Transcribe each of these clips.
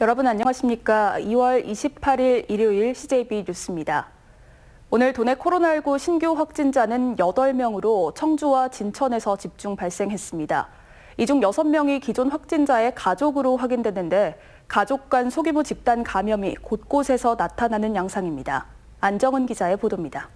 여러분 안녕하십니까? 2월 28일 일요일 CJB 뉴스입니다. 오늘 도내 코로나19 신규 확진자는 8명으로 청주와 진천에서 집중 발생했습니다. 이 중 6명이 기존 확진자의 가족으로 확인됐는데 가족 간 소규모 집단 감염이 곳곳에서 나타나는 양상입니다. 안정은 기자의 보도입니다.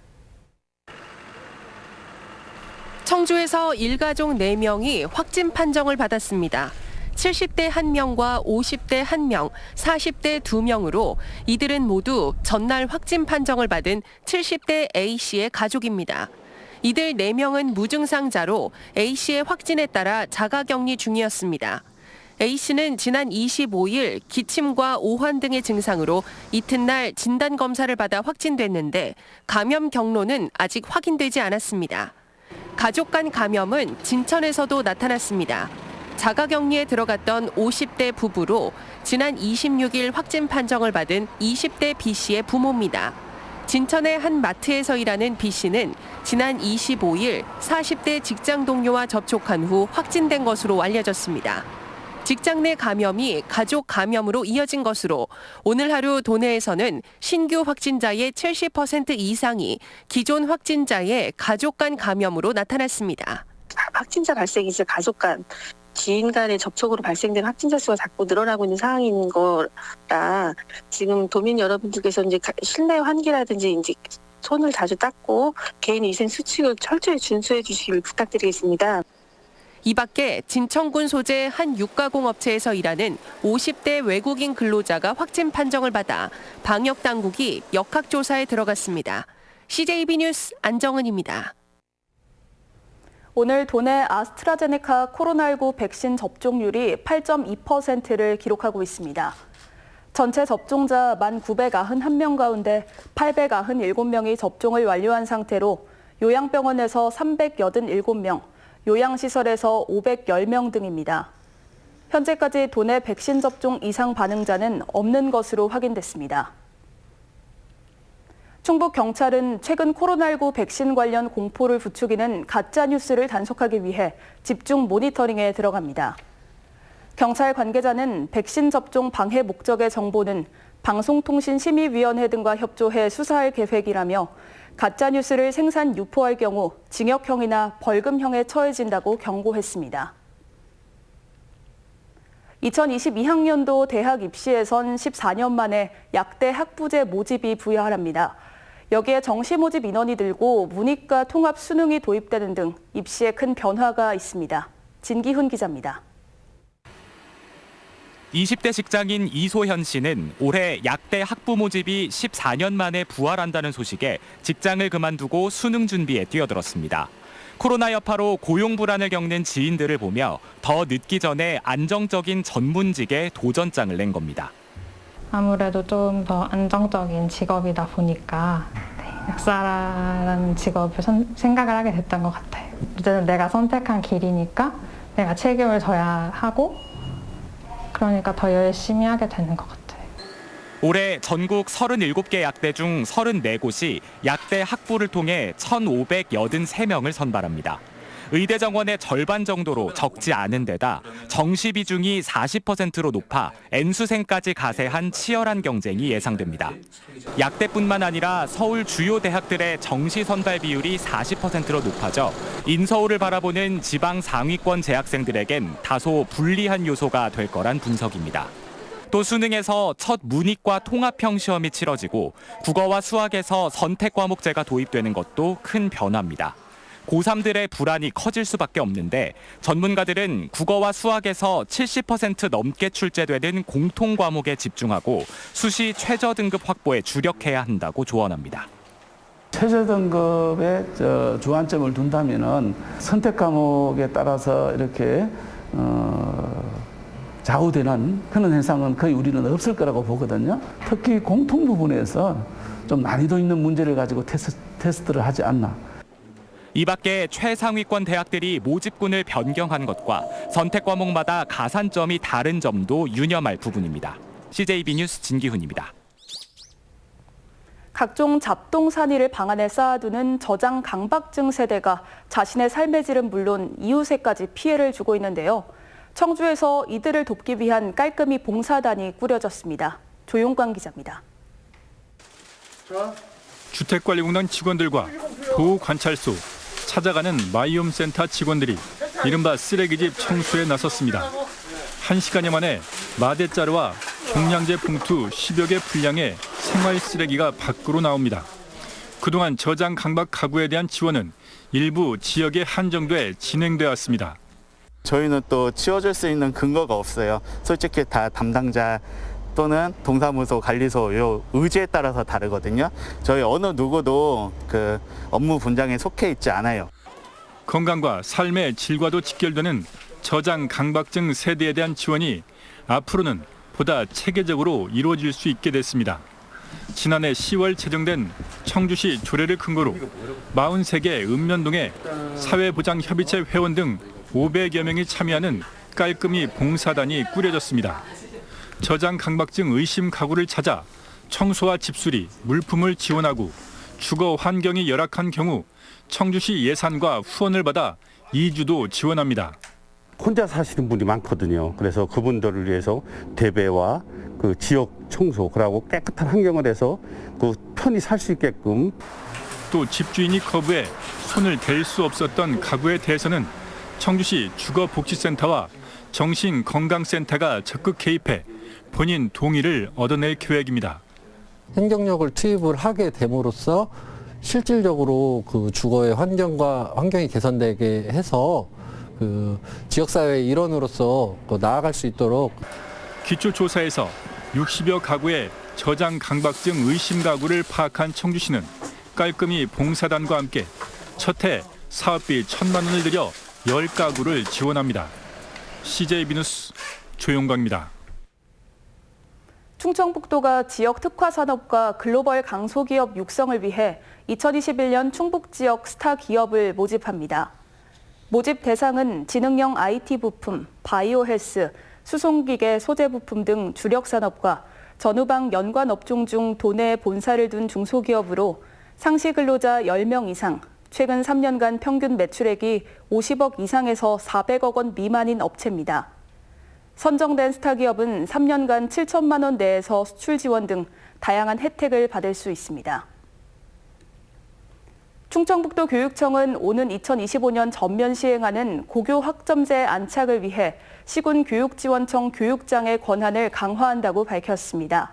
청주에서 일가족 4명이 확진 판정을 받았습니다. 70대 1명과 50대 1명, 40대 2명으로 이들은 모두 전날 확진 판정을 받은 70대 A씨의 가족입니다. 이들 4명은 무증상자로 A씨의 확진에 따라 자가격리 중이었습니다. A씨는 지난 25일 기침과 오한 등의 증상으로 이튿날 진단검사를 받아 확진됐는데 감염 경로는 아직 확인되지 않았습니다. 가족 간 감염은 진천에서도 나타났습니다. 자가격리에 들어갔던 50대 부부로 지난 26일 확진 판정을 받은 20대 B씨의 부모입니다. 진천의 한 마트에서 일하는 B씨는 지난 25일 40대 직장 동료와 접촉한 후 확진된 것으로 알려졌습니다. 직장 내 감염이 가족 감염으로 이어진 것으로 오늘 하루 도내에서는 신규 확진자의 70% 이상이 기존 확진자의 가족 간 감염으로 나타났습니다. 확진자 발생이 이제 가족 간 지인 간의 접촉으로 발생된 확진자 수가 자꾸 늘어나고 있는 상황인 거라 지금 도민 여러분들께서 이제 실내 환기라든지 이제 손을 자주 닦고 개인 위생 수칙을 철저히 준수해 주시길 부탁드리겠습니다. 이 밖에 진천군 소재 한 육가공업체에서 일하는 50대 외국인 근로자가 확진 판정을 받아 방역당국이 역학조사에 들어갔습니다. CJB 뉴스 안정은입니다. 오늘 도내 아스트라제네카 코로나19 백신 접종률이 8.2%를 기록하고 있습니다. 전체 접종자 1,991명 가운데 897명이 접종을 완료한 상태로 요양병원에서 387명, 요양시설에서 510명 등입니다. 현재까지 도내 백신 접종 이상 반응자는 없는 것으로 확인됐습니다. 충북경찰은 최근 코로나19 백신 관련 공포를 부추기는 가짜뉴스를 단속하기 위해 집중 모니터링에 들어갑니다. 경찰 관계자는 백신 접종 방해 목적의 정보는 방송통신심의위원회 등과 협조해 수사할 계획이라며 가짜뉴스를 생산 유포할 경우 징역형이나 벌금형에 처해진다고 경고했습니다. 2022학년도 대학 입시에선 14년 만에 약대 학부제 모집이 부여하랍니다. 여기에 정시 모집 인원이 늘고 문이과 통합 수능이 도입되는 등 입시에 큰 변화가 있습니다. 진기훈 기자입니다. 20대 직장인 이소현 씨는 올해 약대 학부 모집이 14년 만에 부활한다는 소식에 직장을 그만두고 수능 준비에 뛰어들었습니다. 코로나 여파로 고용 불안을 겪는 지인들을 보며 더 늦기 전에 안정적인 전문직에 도전장을 낸 겁니다. 아무래도 좀 더 안정적인 직업이다 보니까 약사라는 직업을 생각을 하게 됐던 것 같아요. 이제는 내가 선택한 길이니까 내가 책임을 져야 하고 그러니까 더 열심히 하게 되는 것 같아요. 올해 전국 37개 약대 중 34곳이 약대 학부를 통해 1,583명을 선발합니다. 의대 정원의 절반 정도로 적지 않은 데다 정시 비중이 40%로 높아 N수생까지 가세한 치열한 경쟁이 예상됩니다. 약대뿐만 아니라 서울 주요 대학들의 정시 선발 비율이 40%로 높아져 인서울을 바라보는 지방 상위권 재학생들에겐 다소 불리한 요소가 될 거란 분석입니다. 또 수능에서 첫 문이과 통합형 시험이 치러지고 국어와 수학에서 선택 과목제가 도입되는 것도 큰 변화입니다. 고3들의 불안이 커질 수밖에 없는데 전문가들은 국어와 수학에서 70% 넘게 출제되는 공통 과목에 집중하고 수시 최저 등급 확보에 주력해야 한다고 조언합니다. 최저 등급에 주안점을 둔다면은 선택 과목에 따라서 이렇게 좌우되는 그런 현상은 거의 우리는 없을 거라고 보거든요. 특히 공통 부분에서 좀 난이도 있는 문제를 가지고 테스트를 하지 않나. 이 밖에 최상위권 대학들이 모집군을 변경한 것과 선택 과목마다 가산점이 다른 점도 유념할 부분입니다. CJB 뉴스 진기훈입니다. 각종 잡동사니를 방 안에 쌓아두는 저장 강박증 세대가 자신의 삶의 질은 물론 이웃에까지 피해를 주고 있는데요. 청주에서 이들을 돕기 위한 깔끔히 봉사단이 꾸려졌습니다. 조용광 기자입니다. 주택관리공단 직원들과 보호관찰소, 찾아가는 마이홈센터 직원들이 이른바 쓰레기집 청소에 나섰습니다. 1시간여 만에 마대자루와 종량제 봉투 10여 개 분량의 생활 쓰레기가 밖으로 나옵니다. 그동안 저장 강박 가구에 대한 지원은 일부 지역에 한정돼 진행되어 왔습니다. 저희는 또 치워줄 수 있는 근거가 없어요. 솔직히 다 담당자 또는 동사무소, 관리소 요 의지에 따라서 다르거든요. 저희 어느 누구도 그 업무 분장에 속해 있지 않아요. 건강과 삶의 질과도 직결되는 저장 강박증 세대에 대한 지원이 앞으로는 보다 체계적으로 이루어질 수 있게 됐습니다. 지난해 10월 제정된 청주시 조례를 근거로 43개 읍면동에 사회보장협의체 회원 등 500여 명이 참여하는 깔끔히 봉사단이 꾸려졌습니다. 저장 강박증 의심 가구를 찾아 청소와 집수리, 물품을 지원하고 주거 환경이 열악한 경우 청주시 예산과 후원을 받아 이주도 지원합니다. 혼자 사시는 분이 많거든요. 그래서 그분들을 위해서 대배와 그 지역 청소, 그리고 깨끗한 환경을 해서 그 편히 살 수 있게끔. 또 집주인이 거부해 손을 댈 수 없었던 가구에 대해서는 청주시 주거복지센터와 정신건강센터가 적극 개입해 본인 동의를 얻어낼 계획입니다. 행정력을 투입을 하게 됨으로써 실질적으로 그 주거의 환경이 개선되게 해서 그 지역사회의 일원으로서 나아갈 수 있도록. 기초조사에서 60여 가구의 저장 강박증 의심 가구를 파악한 청주시는 깔끔히 봉사단과 함께 첫 해 사업비 1,000만 원을 들여 10가구를 지원합니다. CJB 뉴스 조용광입니다. 충청북도가 지역 특화 산업과 글로벌 강소기업 육성을 위해 2021년 충북지역 스타 기업을 모집합니다. 모집 대상은 지능형 IT 부품, 바이오 헬스, 수송기계 소재 부품 등 주력 산업과 전후방 연관 업종 중 도내에 본사를 둔 중소기업으로 상시 근로자 10명 이상, 최근 3년간 평균 매출액이 50억 이상에서 400억 원 미만인 업체입니다. 선정된 스타 기업은 3년간 7천만 원 내에서 수출 지원 등 다양한 혜택을 받을 수 있습니다. 충청북도 교육청은 오는 2025년 전면 시행하는 고교 학점제 안착을 위해 시군교육지원청 교육장의 권한을 강화한다고 밝혔습니다.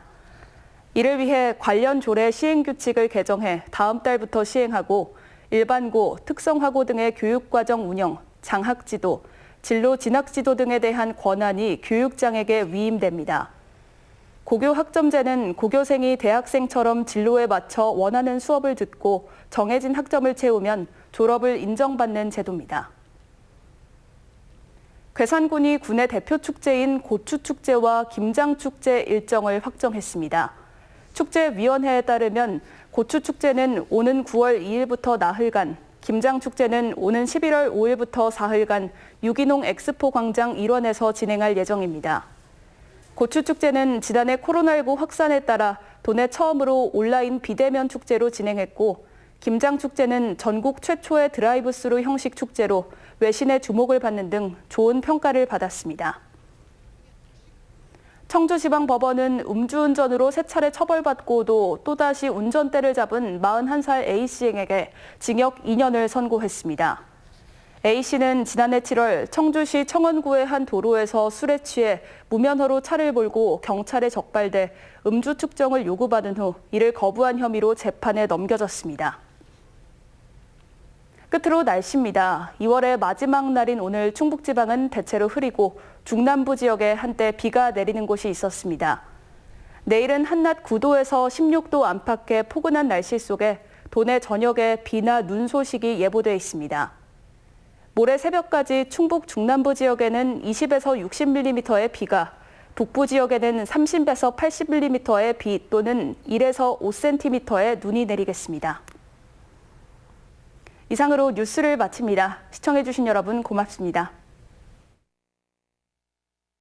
이를 위해 관련 조례 시행규칙을 개정해 다음 달부터 시행하고 일반고, 특성화고 등의 교육과정 운영, 장학지도, 진로 진학지도 등에 대한 권한이 교육장에게 위임됩니다. 고교 학점제는 고교생이 대학생처럼 진로에 맞춰 원하는 수업을 듣고 정해진 학점을 채우면 졸업을 인정받는 제도입니다. 괴산군이 군의 대표 축제인 고추축제와 김장축제 일정을 확정했습니다. 축제위원회에 따르면 고추축제는 오는 9월 2일부터 나흘간, 김장축제는 오는 11월 5일부터 사흘간 유기농 엑스포 광장 일원에서 진행할 예정입니다. 고추축제는 지난해 코로나19 확산에 따라 도내 처음으로 온라인 비대면 축제로 진행했고, 김장축제는 전국 최초의 드라이브스루 형식 축제로 외신의 주목을 받는 등 좋은 평가를 받았습니다. 청주지방법원은 음주운전으로 3차례 처벌받고도 또다시 운전대를 잡은 41살 A씨에게 징역 2년을 선고했습니다. A씨는 지난해 7월 청주시 청원구의 한 도로에서 술에 취해 무면허로 차를 몰고 경찰에 적발돼 음주 측정을 요구받은 후 이를 거부한 혐의로 재판에 넘겨졌습니다. 끝으로 날씨입니다. 2월의 마지막 날인 오늘 충북지방은 대체로 흐리고 중남부 지역에 한때 비가 내리는 곳이 있었습니다. 내일은 한낮 9도에서 16도 안팎의 포근한 날씨 속에 도내 전역에 비나 눈 소식이 예보돼 있습니다. 모레 새벽까지 충북 중남부 지역에는 20에서 60mm의 비가, 북부 지역에는 30에서 80mm의 비 또는 1에서 5cm의 눈이 내리겠습니다. 이상으로 뉴스를 마칩니다. 시청해주신 여러분 고맙습니다.